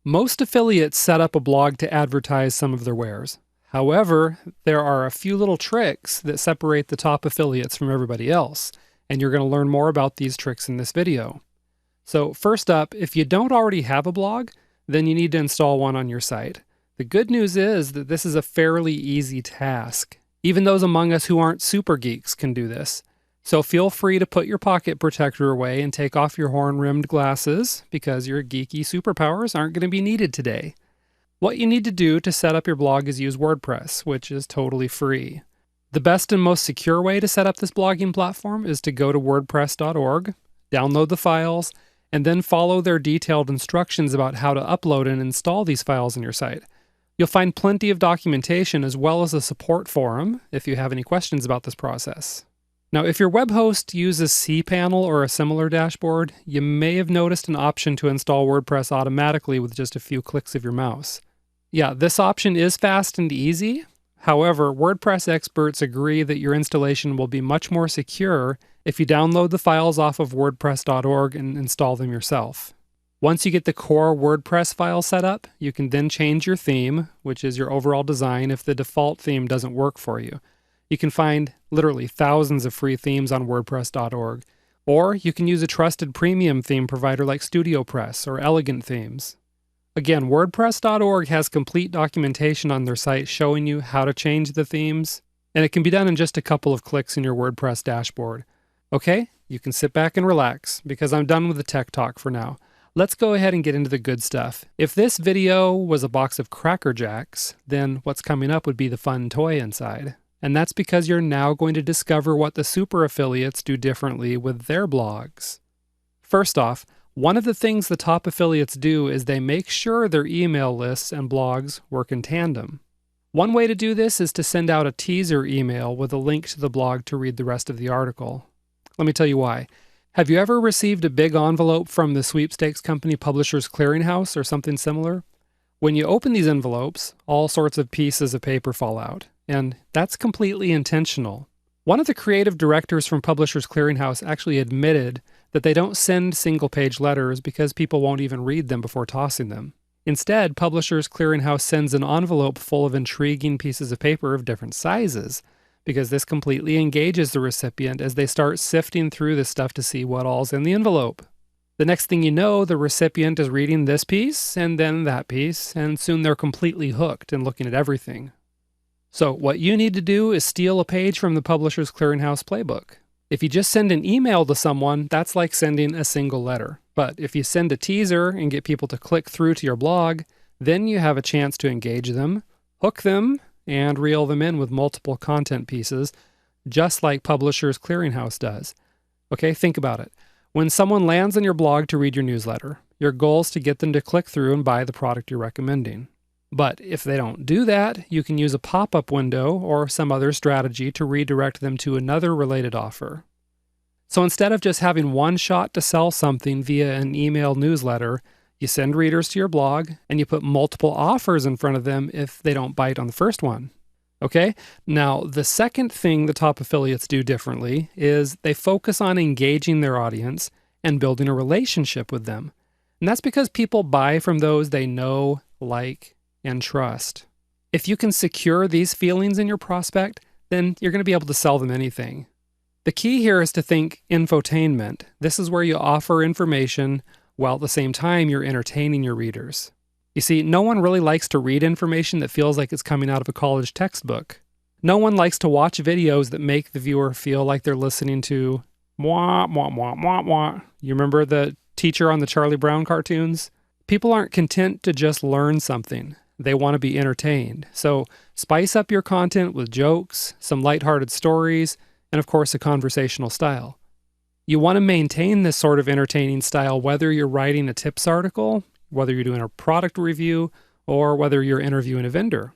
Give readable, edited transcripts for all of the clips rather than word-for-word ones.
Most affiliates set up a blog to advertise some of their wares. However, there are a few little tricks that separate the top affiliates from everybody else, and you're going to learn more about these tricks in this video. So first up, if you don't already have a blog, then you need to install one on your site. The good news is that this is a fairly easy task. Even those among us who aren't super geeks can do this. So feel free to put your pocket protector away and take off your horn-rimmed glasses because your geeky superpowers aren't going to be needed today. What you need to do to set up your blog is use WordPress, which is totally free. The best and most secure way to set up this blogging platform is to go to wordpress.org, download the files, and then follow their detailed instructions about how to upload and install these files on your site. You'll find plenty of documentation as well as a support forum if you have any questions about this process. Now, if your web host uses cPanel or a similar dashboard, you may have noticed an option to install WordPress automatically with just a few clicks of your mouse. Yeah, this option is fast and easy. However, WordPress experts agree that your installation will be much more secure if you download the files off of wordpress.org and install them yourself. Once you get the core WordPress file set up, you can then change your theme, which is your overall design, if the default theme doesn't work for you. You can find literally thousands of free themes on wordpress.org, or you can use a trusted premium theme provider like StudioPress or Elegant Themes. Again, wordpress.org has complete documentation on their site showing you how to change the themes, and it can be done in just a couple of clicks in your WordPress dashboard. Okay, you can sit back and relax because I'm done with the tech talk for now. Let's go ahead and get into the good stuff. If this video was a box of Cracker Jacks, then what's coming up would be the fun toy inside. And that's because you're now going to discover what the super affiliates do differently with their blogs. First off, one of the things the top affiliates do is they make sure their email lists and blogs work in tandem. One way to do this is to send out a teaser email with a link to the blog to read the rest of the article. Let me tell you why. Have you ever received a big envelope from the sweepstakes company Publishers Clearinghouse or something similar? When you open these envelopes, all sorts of pieces of paper fall out. And that's completely intentional. One of the creative directors from Publishers Clearinghouse actually admitted that they don't send single-page letters because people won't even read them before tossing them. Instead, Publishers Clearinghouse sends an envelope full of intriguing pieces of paper of different sizes, because this completely engages the recipient as they start sifting through this stuff to see what all's in the envelope. The next thing you know, the recipient is reading this piece and then that piece, and soon they're completely hooked and looking at everything. So what you need to do is steal a page from the Publishers Clearinghouse playbook. If you just send an email to someone, that's like sending a single letter. But if you send a teaser and get people to click through to your blog, then you have a chance to engage them, hook them, and reel them in with multiple content pieces, just like Publishers Clearinghouse does. Okay, think about it. When someone lands on your blog to read your newsletter, your goal is to get them to click through and buy the product you're recommending. But if they don't do that, you can use a pop-up window or some other strategy to redirect them to another related offer. So instead of just having one shot to sell something via an email newsletter, you send readers to your blog and you put multiple offers in front of them if they don't bite on the first one. Okay? Now, the second thing the top affiliates do differently is they focus on engaging their audience and building a relationship with them. And that's because people buy from those they know, like, and trust. If you can secure these feelings in your prospect, then you're going to be able to sell them anything. The key here is to think infotainment. This is where you offer information while at the same time you're entertaining your readers. You see, no one really likes to read information that feels like it's coming out of a college textbook. No one likes to watch videos that make the viewer feel like they're listening to mwah, mwah, mwah, mwah, mwah. You remember the teacher on the Charlie Brown cartoons? People aren't content to just learn something. They want to be entertained. So spice up your content with jokes, some lighthearted stories, and of course a conversational style. You want to maintain this sort of entertaining style whether you're writing a tips article, whether you're doing a product review, or whether you're interviewing a vendor.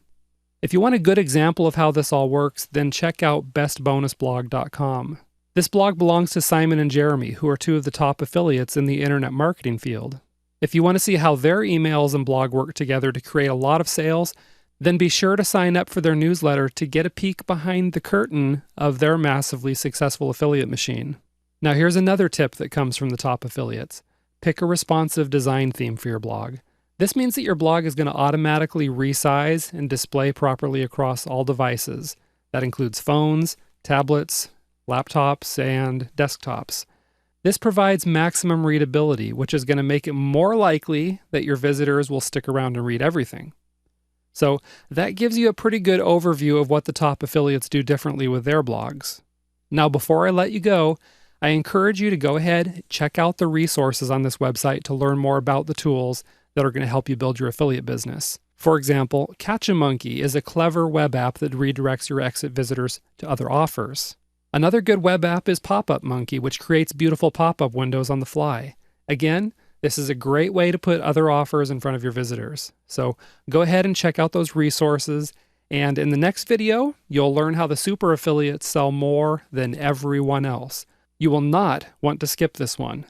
If you want a good example of how this all works, then check out bestbonusblog.com. This blog belongs to Simon and Jeremy, who are two of the top affiliates in the internet marketing field. If you want to see how their emails and blog work together to create a lot of sales, then be sure to sign up for their newsletter to get a peek behind the curtain of their massively successful affiliate machine. Now here's another tip that comes from the top affiliates. Pick a responsive design theme for your blog. This means that your blog is going to automatically resize and display properly across all devices. That includes phones, tablets, laptops, and desktops. This provides maximum readability, which is going to make it more likely that your visitors will stick around and read everything. So that gives you a pretty good overview of what the top affiliates do differently with their blogs. Now, before I let you go, I encourage you to go ahead and check out the resources on this website to learn more about the tools that are going to help you build your affiliate business. For example, Catch-A-Monkey is a clever web app that redirects your exit visitors to other offers. Another good web app is Pop-Up Monkey, which creates beautiful pop-up windows on the fly. Again, this is a great way to put other offers in front of your visitors. So go ahead and check out those resources. And in the next video, you'll learn how the super affiliates sell more than everyone else. You will not want to skip this one.